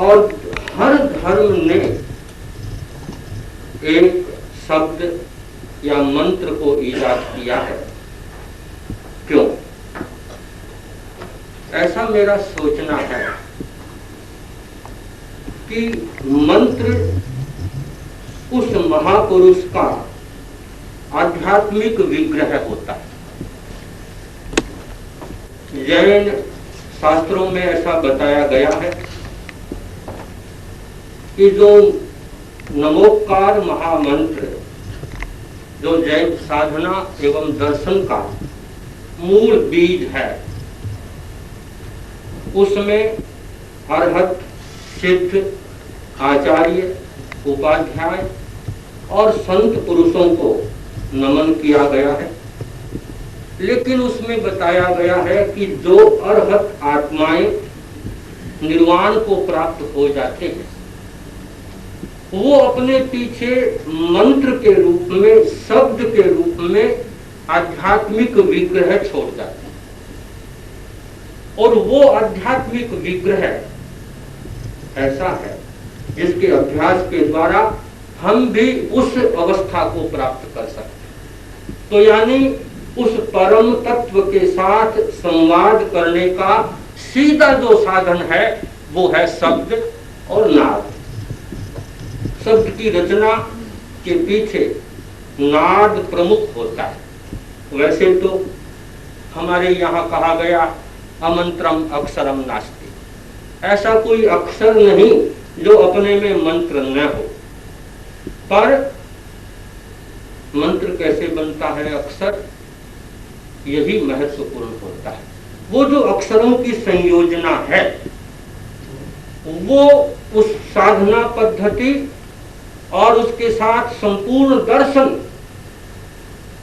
और हर धर्म ने एक शब्द या मंत्र को ईजाद किया है। क्यों? ऐसा मेरा सोचना है कि मंत्र उस महापुरुष का आध्यात्मिक विग्रह होता है। जैन शास्त्रों में ऐसा बताया गया है कि जो नमोकार महामंत्र, जो जैन साधना एवं दर्शन का मूल बीज है, उसमें अरहत, सिद्ध, आचार्य, उपाध्याय और संत पुरुषों को नमन किया गया है। लेकिन उसमें बताया गया है कि जो अरहत आत्माएं निर्वाण को प्राप्त हो जाते हैं, वो अपने पीछे मंत्र के रूप में, शब्द के रूप में आध्यात्मिक विग्रह छोड़ जाते हैं। और वो आध्यात्मिक विग्रह ऐसा है जिसके अभ्यास के द्वारा हम भी उस अवस्था को प्राप्त कर सकते हैं। तो यानी उस परम तत्व के साथ संवाद करने का सीधा जो साधन है वो है शब्द और नाद। शब्द की रचना के पीछे नाद प्रमुख होता है। वैसे तो हमारे यहाँ कहा गया अमंत्रम अक्षरम नास्ति, ऐसा कोई अक्षर नहीं जो अपने में मंत्र न हो। पर मंत्र कैसे बनता है, अक्षर, यही महत्वपूर्ण होता है। वो जो अक्षरों की संयोजना है वो उस साधना पद्धति और उसके साथ संपूर्ण दर्शन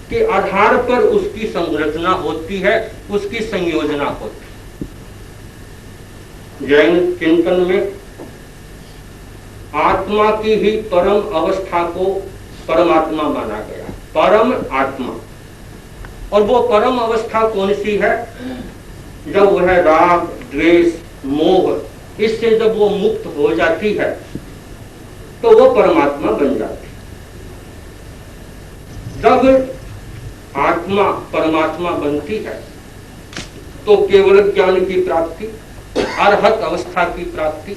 के आधार पर उसकी संरचना होती है, उसकी संयोजना होती है। जैन चिंतन में आत्मा की ही परम अवस्था को परमात्मा माना गया, परम आत्मा। और वो परम अवस्था कौन सी है? जब वह राग, द्वेष, मोह, इससे जब वो मुक्त हो जाती है तो वो परमात्मा बन जाती है। जब आत्मा परमात्मा बनती है तो केवल ज्ञान की प्राप्ति, अरहत अवस्था की प्राप्ति,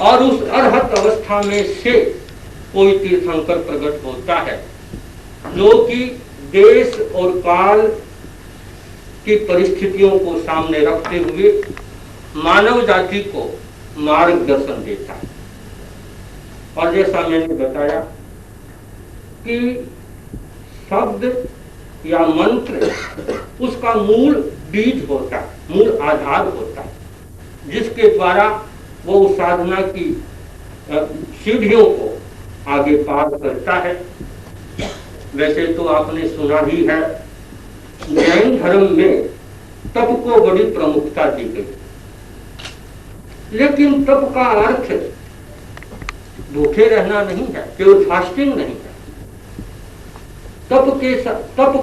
और उस अरहत अवस्था में से कोई तीर्थंकर प्रकट होता है जो कि देश और काल की परिस्थितियों को सामने रखते हुए मानव जाति को मार्गदर्शन देता है। और जैसा मैंने बताया कि शब्द या मंत्र उसका मूल बीज होता है, मूल आधार होता है, जिसके द्वारा वो उस साधना की सीढ़ियों को आगे पार करता है। वैसे तो आपने सुना ही है, जैन धर्म में तप को बड़ी प्रमुखता दी गई, लेकिन तप का अर्थ भूखे रहना नहीं है, केवल फास्टिंग नहीं है। तप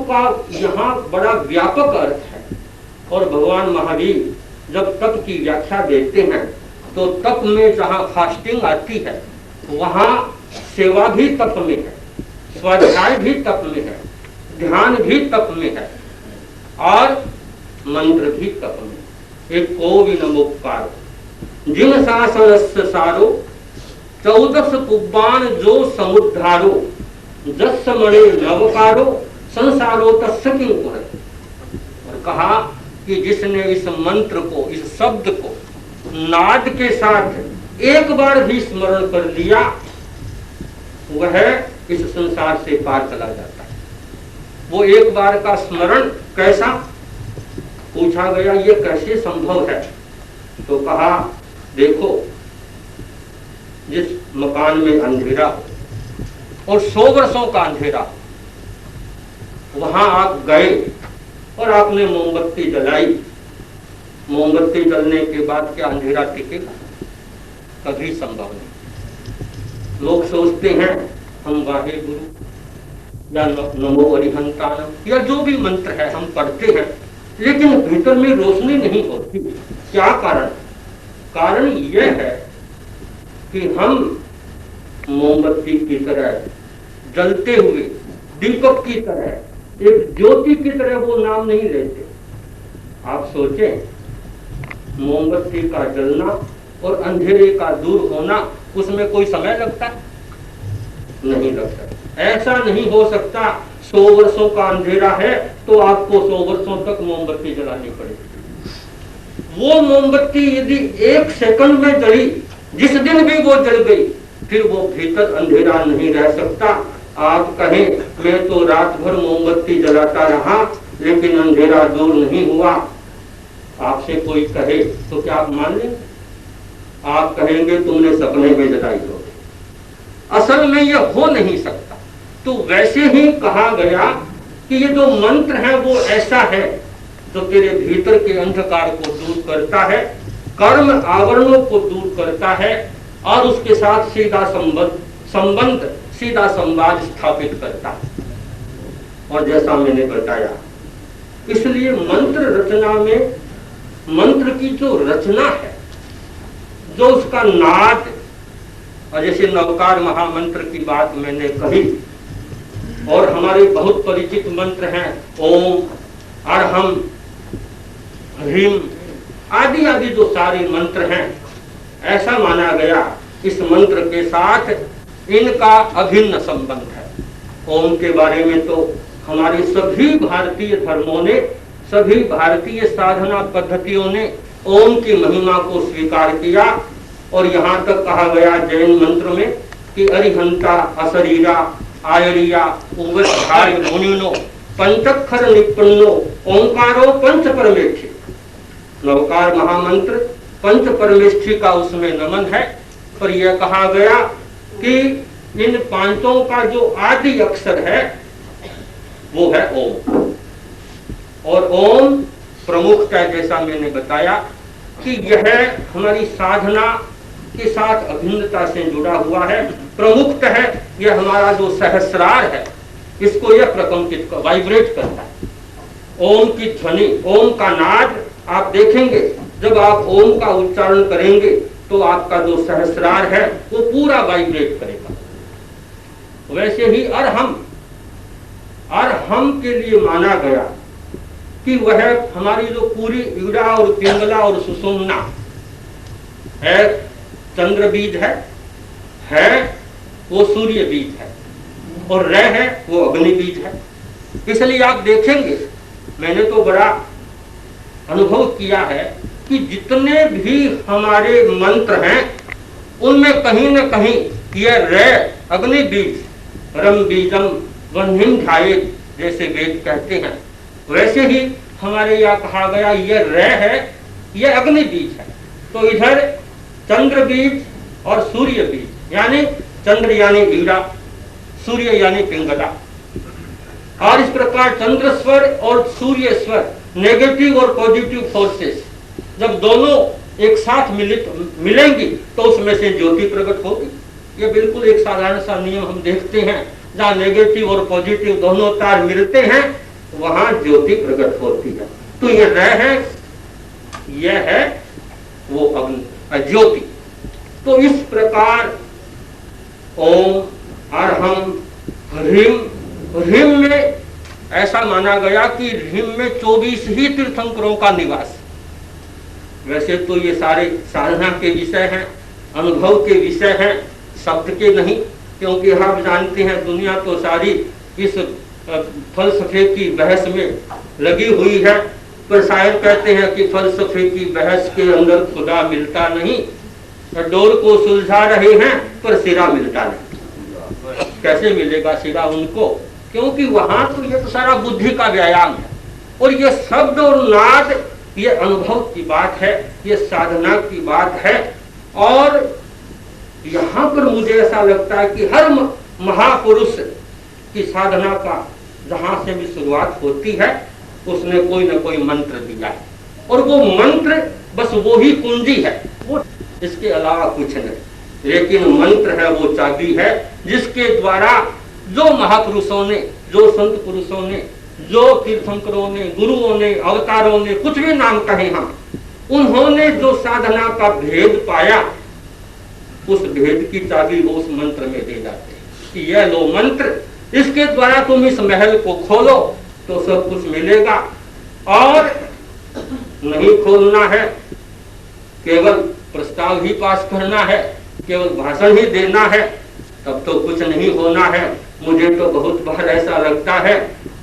का यहाँ बड़ा व्यापक अर्थ है। और भगवान महावीर जब तप की व्याख्या देते हैं तो तप में जहाँ फास्टिंग आती है वहाँ सेवा भी तप में है, स्वाध्याय भी तप में है, ध्यान भी तप में है और मंत्र भी तप में। एक को विनमोपकार जिन शासनस्य सारो 14 पुब्बान जो समुद्धारो जस मणे नवकारो संसारो तस्य किं कुरे। और कहा कि जिसने इस मंत्र को, इस शब्द को नाद के साथ एक बार भी स्मरण कर लिया वह इस संसार से पार चला जाता है। वो एक बार का स्मरण कैसा? पूछा गया ये कैसे संभव है? तो कहा देखो, जिस मकान में अंधेरा हो और 100 वर्षों का अंधेरा हो, वहां आप गए और आपने मोमबत्ती जलाई। मोमबत्ती जलने के बाद क्या अंधेरा टिकेगा? कभी संभव नहीं। लोग सोचते हैं हम वाहे गुरु या नमो अरिहंतानम या जो भी मंत्र है हम पढ़ते हैं, लेकिन भीतर में रोशनी नहीं होती। क्या कारण? कारण यह है कि हम मोमबत्ती की तरह जलते हुए, दीपक की तरह, एक ज्योति की तरह वो नाम नहीं लेते। आप सोचें, मोमबत्ती का जलना और अंधेरे का दूर होना, उसमें कोई समय लगता है? नहीं लगता। ऐसा नहीं हो सकता 100 वर्षों का अंधेरा है तो आपको 100 वर्षों तक मोमबत्ती जलानी पड़ेगी। वो मोमबत्ती यदि 1 सेकंड में जली, जिस दिन भी वो जल गई, फिर वो भीतर अंधेरा नहीं रह सकता। आप कहें मैं तो रात भर मोमबत्ती जलाता रहा लेकिन अंधेरा दूर नहीं हुआ, आपसे कोई कहे तो क्या आप मान लेंगे? आप कहेंगे तुमने सपने में जलाई हो, असल में यह हो नहीं सकता। तो वैसे ही कहा गया कि ये जो मंत्र है वो ऐसा है जो तेरे भीतर के अंधकार को दूर करता है, कर्म आवरणों को दूर करता है और उसके साथ सीधा संबंध, सीधा संवाद स्थापित करता है। और जैसा मैंने बताया, इसलिए मंत्र रचना में, मंत्र की जो रचना है, जो उसका नाद, और जैसे नवकार महामंत्र की बात मैंने कही, और हमारे बहुत परिचित मंत्र हैं ओम, अरहम, ह्रीम आदि आदि जो सारे मंत्र हैं, ऐसा माना गया इस मंत्र के साथ इनका अभिन्न संबंध है। ओम के बारे में तो हमारे सभी भारतीय धर्मों ने, सभी भारतीय साधना पद्धतियों ने ओम की महिमा को स्वीकार किया। और यहाँ तक कहा गया जैन मंत्र में कि अरिहंता अशरीरा आयरिया उवधार्य मुनिनो पंचक्षर निपन्नो ओंकारो पंच परमेष्ठी। नवकार महामंत्र पंच परमेष्ठी का उसमें नमन है। पर यह कहा गया कि इन पांचों का जो आदि अक्षर है वो है ओम। और ओम प्रमुखता, जैसा मैंने बताया कि यह हमारी साधना के साथ अभिन्नता से जुड़ा हुआ है, प्रमुख है। यह हमारा जो सहस्रार है, इसको यह प्रकंपित, वाइब्रेट करता है। ओम की ध्वनि, ओम का नाद आप देखेंगे, जब आप ओम का उच्चारण करेंगे तो आपका जो सहस्रार है वो पूरा वाइब्रेट करेगा। वैसे ही अरहम, अरहम के लिए माना गया कि वह हमारी जो पूरी ईड़ा और पिंगला और सुषुम्ना है, चंद्र बीज है वो सूर्य बीज है, और रह है वो अग्नि बीज है। इसलिए आप देखेंगे, मैंने तो बड़ा अनुभव किया है कि जितने भी हमारे मंत्र हैं उनमें कहीं न कहीं यह रह अग्नि बीज, रम बीजम वह्निम ध्यायेत्, जैसे वेद कहते हैं, वैसे ही हमारे यहाँ कहा गया यह रह है, यह अग्नि बीज है। तो इधर चंद्र बीज और सूर्य बीज, यानी चंद्र यानी ईड़ा, सूर्य यानी पिंगला। और इस प्रकार चंद्र स्वर और सूर्य स्वर, नेगेटिव और पॉजिटिव फोर्सेस, जब दोनों एक साथ मिलेंगी तो उसमें से ज्योति प्रकट होगी। ये बिल्कुल एक साधारण सा नियम हम देखते हैं, जहाँ नेगेटिव और पॉजिटिव दोनों तार मिलते हैं वहां ज्योति प्रकट होती है। तो ये रह है, यह है वो ज्योति। तो इस प्रकार ओम, अरहम, ह्रीम, ह्रीम में ऐसा माना गया कि ह्रीम में 24 ही तीर्थंकरों का निवास। वैसे तो ये सारे साधना के विषय हैं, अनुभव के विषय हैं, शब्द के नहीं, क्योंकि आप जानते हैं दुनिया तो सारी इस फलसफे की बहस में लगी हुई है। पर शायर कहते हैं कि फलसफे की बहस के अंदर खुदा मिलता नहीं, डोर को सुलझा रहे हैं पर सिरा मिलता नहीं। कैसे मिलेगा सिरा उनको? क्योंकि वहां तो ये तो सारा बुद्धि का व्यायाम है, और ये शब्द और नाद ये अनुभव की बात है, ये साधना की बात है। और यहाँ पर मुझे ऐसा लगता है कि हर महापुरुष की साधना का जहां से भी शुरुआत होती है उसने कोई ना कोई मंत्र दिया है, और वो मंत्र बस वो ही कुंजी है, वो इसके अलावा कुछ नहीं। लेकिन मंत्र है वो चाबी है जिसके द्वारा जो महापुरुषों ने, जो संत पुरुषों ने, जो तीर्थंकरों ने, गुरुओं ने, अवतारों ने, कुछ भी नाम कहे हम, उन्होंने जो साधना का भेद पाया उस भेद की चाबी वो उस मंत्र में दे जाते हैं कि यह लो मंत्र, इसके द्वारा तुम इस महल को खोलो तो सब कुछ मिलेगा, और नहीं खोलना है, केवल प्रस्ताव ही पास करना है, केवल भाषण ही देना है, तब तो कुछ नहीं होना है। मुझे तो बहुत बार ऐसा लगता है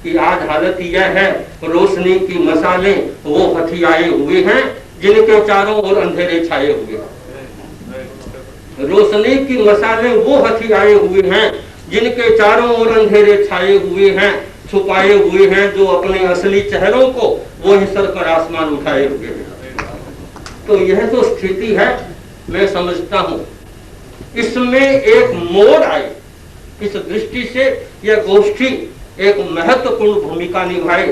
कि आज हालत यह है, रोशनी की मसाले वो हथियाए हुए हैं जिनके चारों ओर अंधेरे छाए हुए हैं। रोशनी की मसाले वो हथियाए हुए हैं जिनके चारों ओर अंधेरे छाए हुए हैं, छुपाए हुए हैं, जो अपने असली चेहरों को वो ही सर पर आसमान उठाए हुए हैं। तो यह जो स्थिति है, मैं समझता हूं इसमें एक मोड़ आए, इस दृष्टि से यह गोष्ठी एक महत्वपूर्ण भूमिका निभाए,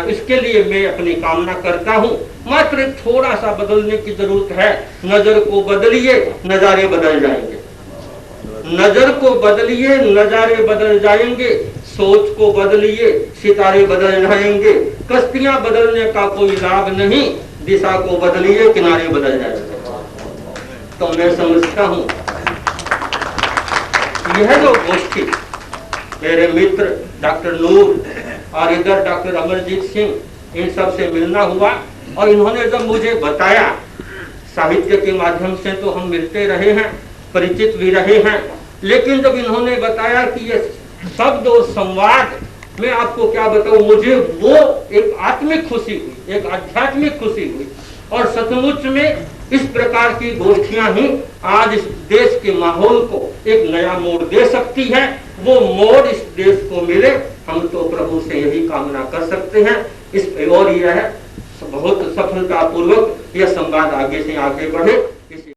इसके लिए मैं अपनी कामना करता हूं। मात्र थोड़ा सा बदलने की जरूरत है। नजर को बदलिए, नजारे बदल जाएंगे। नजर को बदलिए, नजारे बदल जाएंगे। सोच को बदलिए, सितारे बदल जाएंगे। कश्तियां बदलने का कोई लाभ नहीं, दिशा को बदलिए, किनारे बदल जाएंगे। तो मैं समझता हूं यह जो गोष्ठी मेरे मित्र डॉक्टर नूर और इधर डॉक्टर अमरजीत सिंह, इन सब से मिलना हुआ, और इन्होंने जब मुझे बताया, साहित्य के माध्यम से तो हम मिलते रहे हैं, परिचित भी रहे हैं, लेकिन जब इन्होंने बताया कि ये शब्द और संवाद, मैं आपको क्या बताऊं, मुझे वो एक आत्मिक खुशी हुई, एक आध्यात्मिक खुशी हुई। और सचमुच में इस प्रकार की गोष्ठियां ही आज इस देश के माहौल को एक नया मोड़ दे सकती है। वो मोड़ इस देश को मिले, हम तो प्रभु से यही कामना कर सकते हैं। और यह बहुत सफलतापूर्वक यह संवाद आगे से आगे बढ़े।